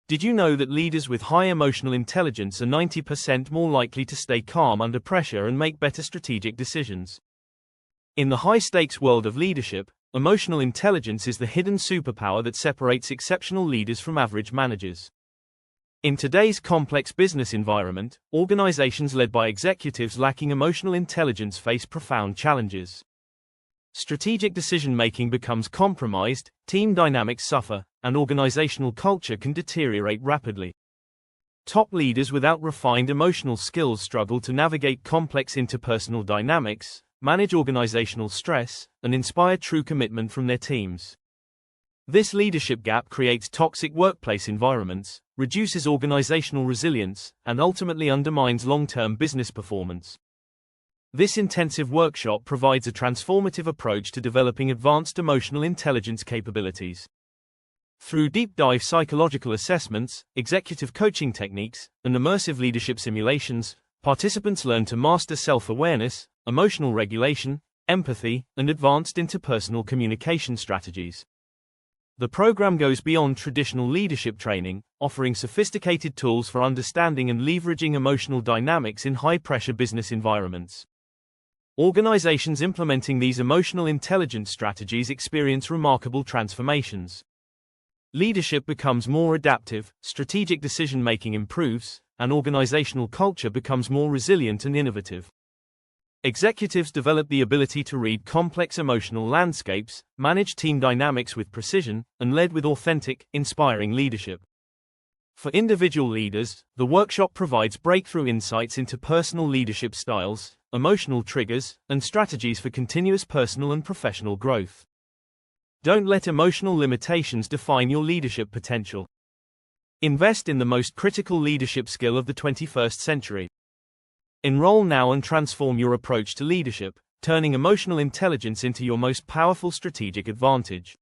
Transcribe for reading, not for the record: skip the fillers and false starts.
Did you know that leaders with high emotional intelligence are 90% more likely to stay calm under pressure and make better strategic decisions? In the high-stakes world of leadership, emotional intelligence is the hidden superpower that separates exceptional leaders from average managers. In today's complex business environment, organizations led by executives lacking emotional intelligence face profound challenges. Strategic decision-making becomes compromised, team dynamics suffer, and organizational culture can deteriorate rapidly. Top leaders without refined emotional skills struggle to navigate complex interpersonal dynamics, manage organizational stress, and inspire true commitment from their teams. This leadership gap creates toxic workplace environments, reduces organizational resilience, and ultimately undermines long-term business performance. This intensive workshop provides a transformative approach to developing advanced emotional intelligence capabilities. Through deep-dive psychological assessments, executive coaching techniques, and immersive leadership simulations, participants learn to master self-awareness, emotional regulation, empathy, and advanced interpersonal communication strategies. The program goes beyond traditional leadership training, offering sophisticated tools for understanding and leveraging emotional dynamics in high-pressure business environments. Organizations implementing these emotional intelligence strategies experience remarkable transformations. Leadership becomes more adaptive, strategic decision-making improves, and organizational culture becomes more resilient and innovative. Executives develop the ability to read complex emotional landscapes, manage team dynamics with precision, and lead with authentic, inspiring leadership. For individual leaders, the workshop provides breakthrough insights into personal leadership styles, emotional triggers, and strategies for continuous personal and professional growth. Don't let emotional limitations define your leadership potential. Invest in the most critical leadership skill of the 21st century. Enroll now and transform your approach to leadership, turning emotional intelligence into your most powerful strategic advantage.